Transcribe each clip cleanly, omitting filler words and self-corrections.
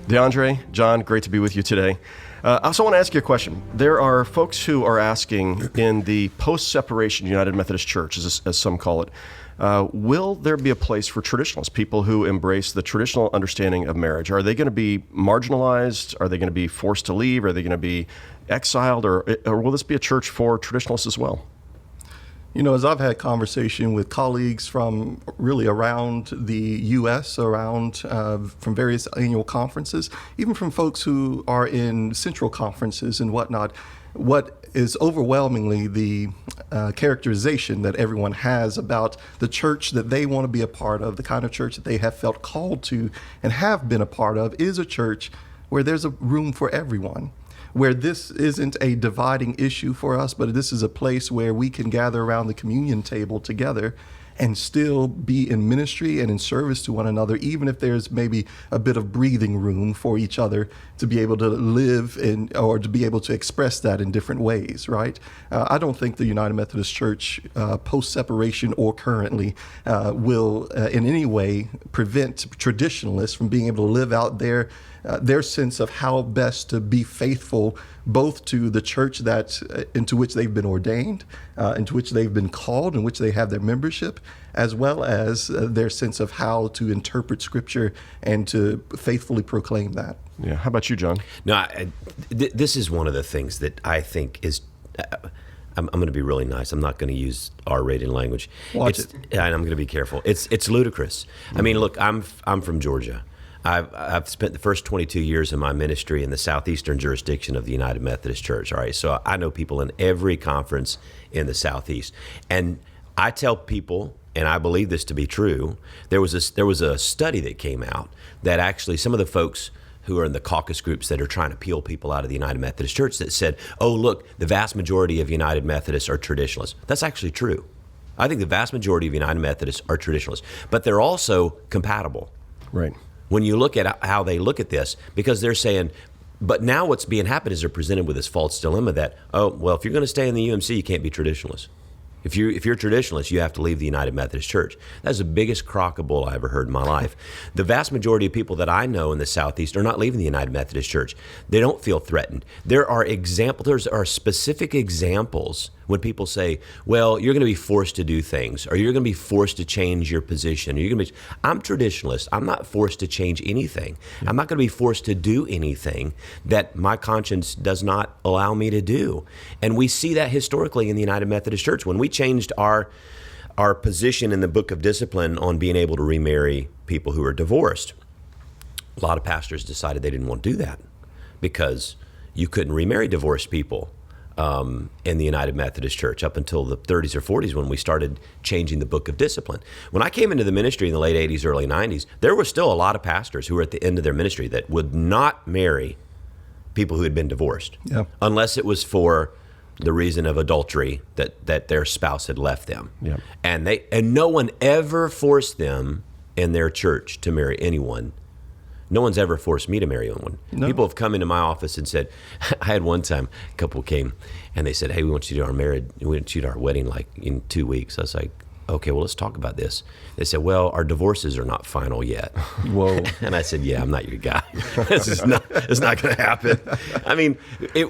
DeAndre, John, great to be with you today. I also want to ask you a question. There are folks who are asking in the post-separation United Methodist Church, as some call it, will there be a place for traditionalists, people who embrace the traditional understanding of marriage? Are they going to be marginalized? Are they going to be forced to leave? Are they going to be exiled? Or will this be a church for traditionalists as well? You know, as I've had conversation with colleagues from really around the U.S., from various annual conferences, even from folks who are in central conferences and whatnot, what is overwhelmingly the characterization that everyone has about the church that they want to be a part of, the kind of church that they have felt called to and have been a part of, is a church where there's a room for everyone, where this isn't a dividing issue for us, but this is a place where we can gather around the communion table together and still be in ministry and in service to one another, even if there's maybe a bit of breathing room for each other to be able to live in, or to be able to express that in different ways, right? I don't think the United Methodist Church, post-separation or currently, will in any way prevent traditionalists from being able to live out their sense of how best to be faithful both to the church into which they've been ordained, into which they've been called, in which they have their membership, as well as their sense of how to interpret Scripture and to faithfully proclaim that. Yeah. How about you, John? No, this is one of the things that I think is. I'm going to be really nice. I'm not going to use R-rated language. Watch it. And I'm going to be careful. It's ludicrous. I mean, look, I'm from Georgia. I've spent the first 22 years of my ministry in the southeastern jurisdiction of the United Methodist Church. All right, so I know people in every conference in the southeast, and I tell people, and I believe this to be true. There was a study that came out that actually some of the folks who are in the caucus groups that are trying to peel people out of the United Methodist Church that said, "Oh, look, the vast majority of United Methodists are traditionalists." That's actually true. I think the vast majority of United Methodists are traditionalists, but they're also compatible. Right. When you look at how they look at this, because they're saying, but now what's being happened is they're presented with this false dilemma that, oh, well, if you're going to stay in the UMC, you can't be traditionalist. If you're a traditionalist, you have to leave the United Methodist Church. That's the biggest crock of bull I ever heard in my life. The vast majority of people that I know in the Southeast are not leaving the United Methodist Church. They don't feel threatened. There are specific examples when people say, well, you're going to be forced to do things, or you're going to be forced to change your position. I'm traditionalist. I'm not forced to change anything. Yeah. I'm not going to be forced to do anything that my conscience does not allow me to do. And we see that historically in the United Methodist Church. When we changed our position in the Book of Discipline on being able to remarry people who are divorced, a lot of pastors decided they didn't want to do that because you couldn't remarry divorced people in the United Methodist Church up until the 30s or 40s when we started changing the Book of Discipline. When I came into the ministry in the late 80s, early 90s, there were still a lot of pastors who were at the end of their ministry that would not marry people who had been divorced, unless it was for the reason of adultery that their spouse had left them. Yeah. And no one ever forced them in their church to marry anyone. No one's ever forced me to marry anyone. No. People have come into my office and said, I had one time a couple came and they said, hey, we want you to do our wedding like in 2 weeks. I was like, okay, well, let's talk about this. They said, well, our divorces are not final yet. Whoa. And I said, yeah, I'm not your guy. It's not going to happen. I mean,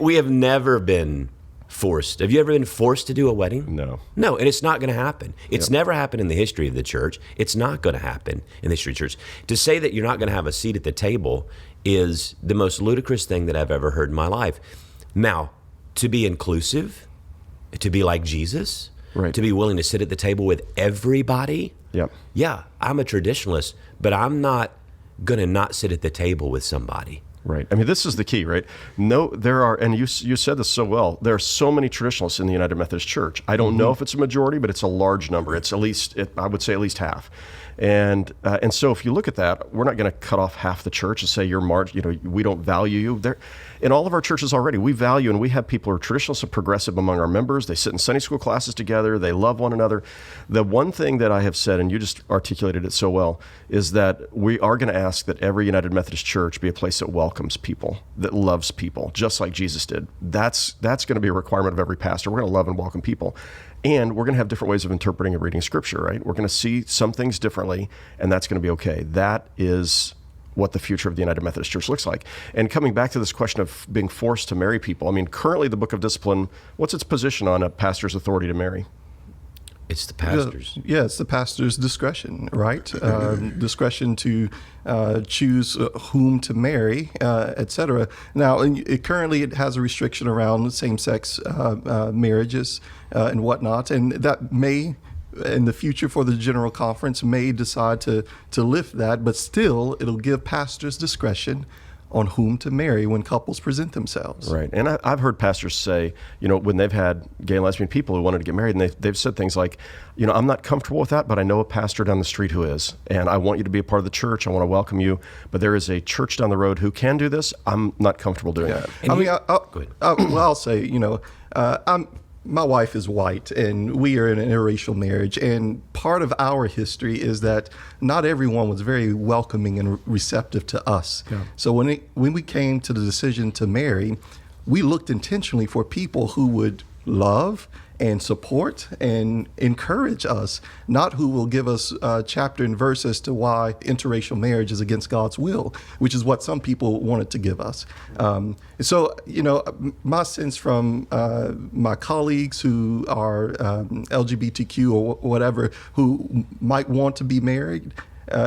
we have never been forced. Have you ever been forced to do a wedding? No, and it's not going to happen. It's never happened in the history of the church. It's not going to happen in the history of the church. To say that you're not going to have a seat at the table is the most ludicrous thing that I've ever heard in my life. Now, to be inclusive, to be like Jesus, to be willing to sit at the table with everybody. Yeah, I'm a traditionalist, but I'm not going to not sit at the table with somebody. Right. I mean, this is the key, right? No, there are, and you said this so well, there are so many traditionalists in the United Methodist Church. I don't know if it's a majority, but it's a large number. It's I would say at least half. And so if you look at that, we're not going to cut off half the church and say we don't value you. There, in all of our churches already, we value, and we have people who are traditionalists and progressive among our members. They sit in Sunday school classes together. They love one another. The one thing that I have said, and you just articulated it so well, is that we are going to ask that every United Methodist church be a place that welcomes people, that loves people, just like Jesus did. That's going to be a requirement of every pastor. We're going to love and welcome people. And we're going to have different ways of interpreting and reading Scripture, right? We're going to see some things differently, and that's going to be okay. That is what the future of the United Methodist Church looks like. And coming back to this question of being forced to marry people, I mean, currently the Book of Discipline, what's its position on a pastor's authority to marry? It's the pastor's. Yeah, it's the pastor's discretion, right? Discretion to choose whom to marry, etc. Now, currently it has a restriction around same-sex marriages and whatnot, and that may, in the future for the General Conference, may decide to lift that, but still it'll give pastors discretion on whom to marry when couples present themselves. Right. And I've heard pastors say, when they've had gay and lesbian people who wanted to get married, and they've said things like, I'm not comfortable with that, but I know a pastor down the street who is, and I want you to be a part of the church. I want to welcome you, but there is a church down the road who can do this. I'm not comfortable doing that. Go ahead. I'll say, my wife is white, and we are in an interracial marriage. And part of our history is that not everyone was very welcoming and receptive to us. Yeah. So when we came to the decision to marry, we looked intentionally for people who would love and support and encourage us, not who will give us chapter and verse as to why interracial marriage is against God's will, which is what some people wanted to give us. So, my sense from my colleagues who are LGBTQ or whatever, who might want to be married,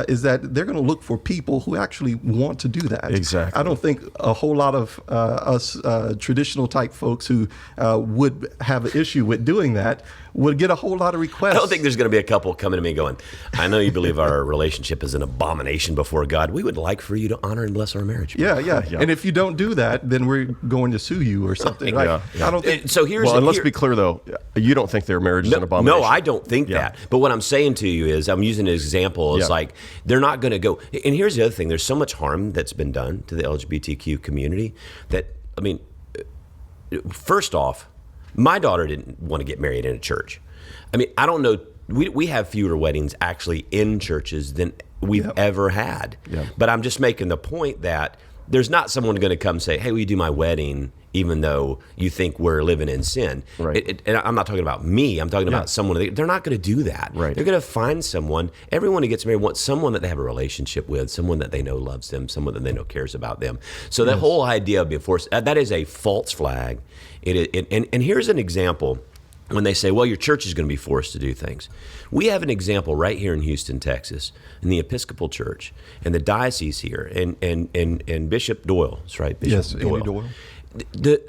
is that they're going to look for people who actually want to do that. Exactly. I don't think a whole lot of us traditional type folks who would have an issue with doing that would get a whole lot of requests. I don't think there's going to be a couple coming to me going, I know you believe our relationship is an abomination before God. We would like for you to honor and bless our marriage. Yeah. And if you don't do that, then we're going to sue you or something. Right? Yeah. I don't think. So here's and let's be clear, though. You don't think their marriage is an abomination? No, I don't think that. But what I'm saying to you is, I'm using an example. It's like, they're not going to go. And here's the other thing. There's so much harm that's been done to the LGBTQ community that, first off, my daughter didn't want to get married in a church. I don't know. We have fewer weddings actually in churches than we've ever had. Yeah. But I'm just making the point that there's not someone going to come say, hey, will you do my wedding even though you think we're living in sin? Right. And I'm not talking about me. I'm talking about someone. They're not going to do that. Right. They're going to find someone. Everyone who gets married wants someone that they have a relationship with, someone that they know loves them, someone that they know cares about them. So that whole idea of being forced, that is a false flag. And here's an example. When they say, well, your church is going to be forced to do things. We have an example right here in Houston, Texas, in the Episcopal Church and the diocese here, and Bishop Doyle, that's right? Bishop Andy Doyle.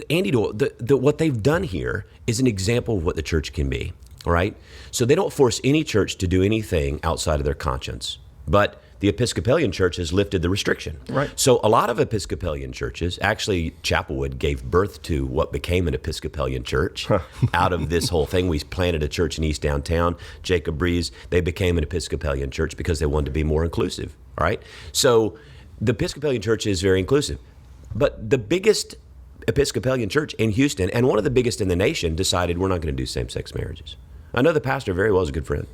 Andy Doyle, what they've done here is an example of what the church can be, all right? So they don't force any church to do anything outside of their conscience, but the Episcopalian Church has lifted the restriction. Right. So a lot of Episcopalian churches, actually Chapelwood gave birth to what became an Episcopalian church out of this whole thing. We planted a church in East Downtown, Jacob Breeze. They became an Episcopalian church because they wanted to be more inclusive, all right? So the Episcopalian Church is very inclusive. But the biggest Episcopalian church in Houston, and one of the biggest in the nation, decided we're not going to do same-sex marriages. I know the pastor very well is a good friend.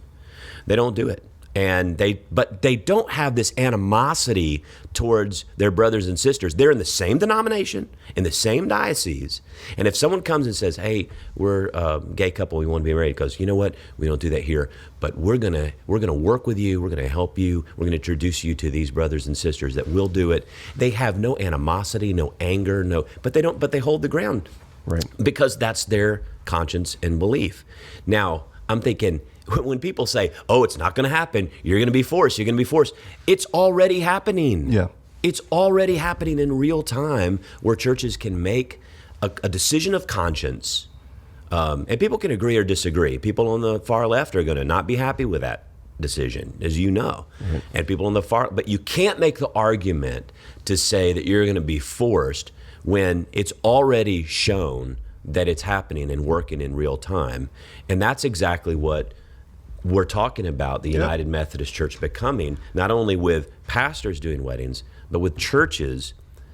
They don't do it. But they don't have this animosity towards their brothers and sisters. They're in the same denomination, in the same diocese. And if someone comes and says, hey, we're a gay couple, we want to be married, because you know what? We don't do that here, but we're gonna work with you, we're gonna help you, we're gonna introduce you to these brothers and sisters that will do it. They have no animosity, no anger, but they hold the ground. Right. Because that's their conscience and belief. Now, I'm thinking, when people say, oh, it's not going to happen, you're going to be forced, it's already happening. Yeah. It's already happening in real time where churches can make a decision of conscience. And people can agree or disagree. People on the far left are going to not be happy with that decision, as you know. Mm-hmm. And people on the far, but you can't make the argument to say that you're going to be forced when it's already shown that it's happening and working in real time. And that's exactly what we're talking about the United Methodist Church becoming, not only with pastors doing weddings, but with churches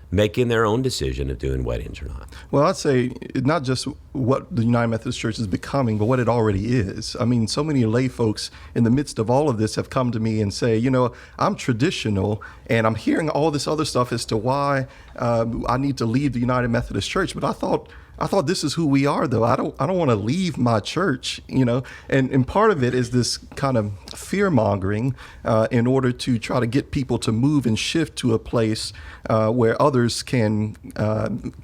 making their own decision of doing weddings or not. Well, I'd say not just what the United Methodist Church is becoming, but what it already is. So many lay folks in the midst of all of this have come to me and say, I'm traditional, and I'm hearing all this other stuff as to why I need to leave the United Methodist Church, but I thought I thought this is who we are, though. I don't want to leave my church, And part of it is this kind of fear mongering in order to try to get people to move and shift to a place where others can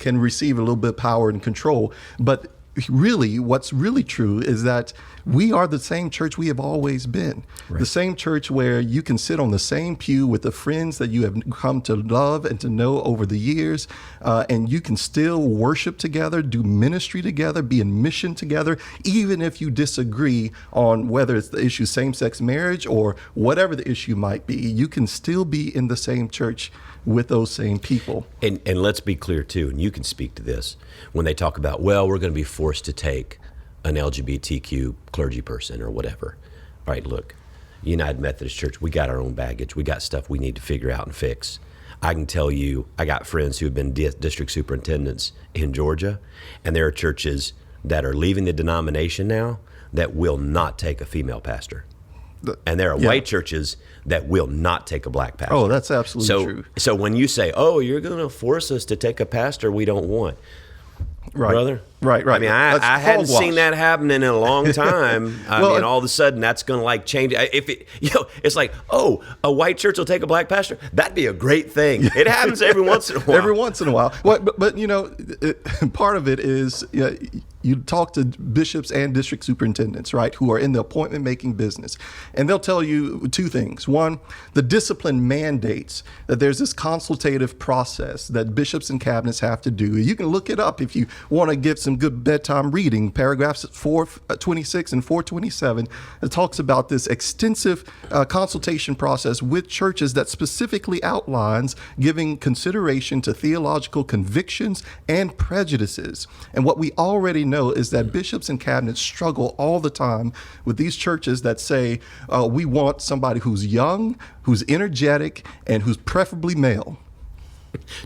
receive a little bit of power and control. But really, what's really true is that we are the same church we have always been. Right. The same church where you can sit on the same pew with the friends that you have come to love and to know over the years, and you can still worship together, do ministry together, be in mission together, even if you disagree on whether it's the issue same-sex marriage or whatever the issue might be. You can still be in the same church with those same people. And let's be clear, too, and you can speak to this, when they talk about, well, we're going to be forced to take an LGBTQ clergy person or whatever. All right, look, United Methodist Church, we got our own baggage. We got stuff we need to figure out and fix. I can tell you, I got friends who have been district superintendents in Georgia, and there are churches that are leaving the denomination now that will not take a female pastor. And there are white churches that will not take a black pastor. Oh, that's absolutely true. So when you say, oh, you're going to force us to take a pastor we don't want, right, brother. Right. I mean, I hadn't seen that happening in a long time. I mean, all of a sudden that's going to change. If it, it's like, oh, a white church will take a black pastor. That'd be a great thing. It happens every once in a while. Every once in a while. But part of it is you talk to bishops and district superintendents, right, who are in the appointment making business, and they'll tell you two things. One, the discipline mandates that there's this consultative process that bishops and cabinets have to do. You can look it up if you want to give some good bedtime reading. Paragraphs 426 and 427, it talks about this extensive consultation process with churches that specifically outlines giving consideration to theological convictions and prejudices. And what we already know is that bishops and cabinets struggle all the time with these churches that say, we want somebody who's young, who's energetic, and who's preferably male.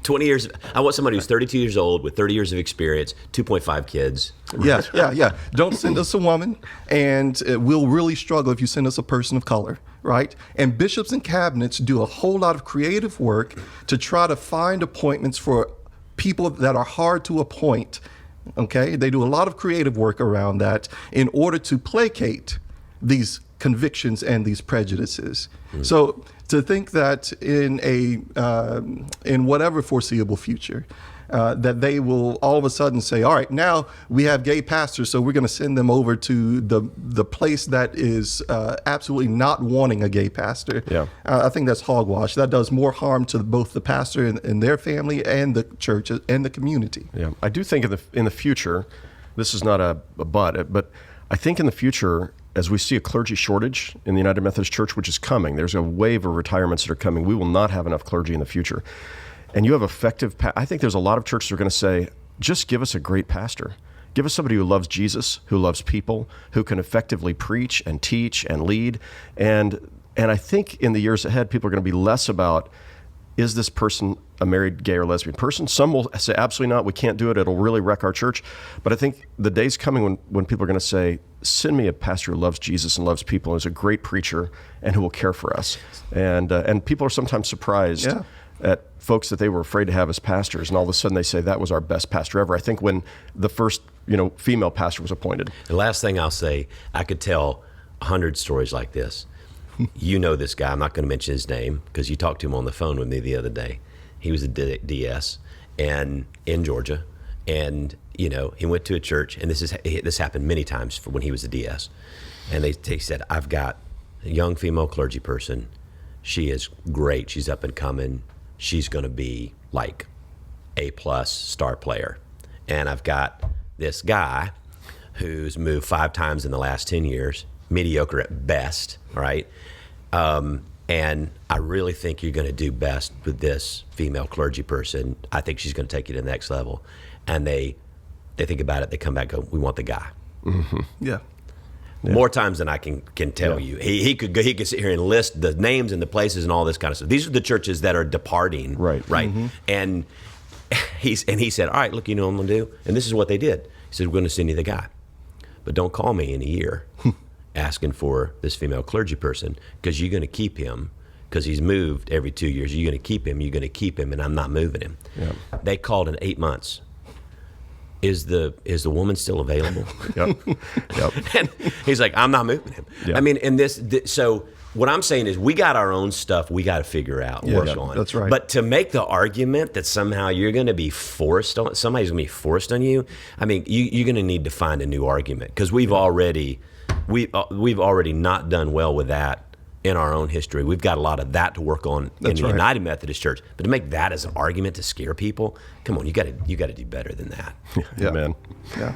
20 years. I want somebody who's 32 years old with 30 years of experience, 2.5 kids. Yeah. Don't send us a woman, and we'll really struggle if you send us a person of color, right? And bishops and cabinets do a whole lot of creative work to try to find appointments for people that are hard to appoint, okay? They do a lot of creative work around that in order to placate these convictions and these prejudices. So to think that in whatever foreseeable future, that they will all of a sudden say, all right, now we have gay pastors, so we're going to send them over to the place that is absolutely not wanting a gay pastor. Yeah. I think that's hogwash. That does more harm to both the pastor and their family and the church and the community. Yeah, I do think in the future, this is not a but I think in the future, as we see a clergy shortage in the United Methodist Church, which is coming, there's a wave of retirements that are coming. We will not have enough clergy in the future. And you have effective, I think there's a lot of churches that are going to say, just give us a great pastor. Give us somebody who loves Jesus, who loves people, who can effectively preach and teach and lead. And I think in the years ahead, people are going to be less about, is this person a married gay or lesbian person? Some will say, absolutely not, we can't do it, it'll really wreck our church. But I think the day's coming when people are going to say, send me a pastor who loves Jesus and loves people and is a great preacher and who will care for us. And people are sometimes surprised at folks that they were afraid to have as pastors, and all of a sudden they say, that was our best pastor ever. I think when the first female pastor was appointed. The last thing I'll say, I could tell 100 stories like this. You know this guy. I'm not going to mention his name because you talked to him on the phone with me the other day. He was a DS and in Georgia, and he went to a church, and this happened many times for when he was a DS, and they said, I've got a young female clergy person. She is great. She's up and coming. She's going to be like A+ star player, and I've got this guy who's moved 5 times in the last 10 years, mediocre at best, all right? And I really think you're going to do best with this female clergy person. I think she's going to take you to the next level. And they think about it. They come back and go, we want the guy. Mm-hmm. Yeah. More times than I can tell you. He could sit here and list the names and the places and all this kind of stuff. These are the churches that are departing. Right. Mm-hmm. And he said, all right, look, you know what I'm going to do? And this is what they did. He said, we're going to send you the guy. But don't call me in a year asking for this female clergy person, because you're going to keep him, because he's moved every 2 years. You're going to keep him, and I'm not moving him. Yeah. They called in 8 months. is the woman still available? Yep. Yep. And he's like, I'm not moving him. Yeah. I mean, so what I'm saying is we got our own stuff we got to figure out, work on. That's right. But to make the argument that somehow you're going to be forced on, somebody's going to be forced on you, I mean, you're going to need to find a new argument, because we've already not done well with that in our own history. We've got a lot of that to work on in the United Methodist Church. But to make that as an argument to scare people, come on, you got to do better than that. Yeah, man. Yeah.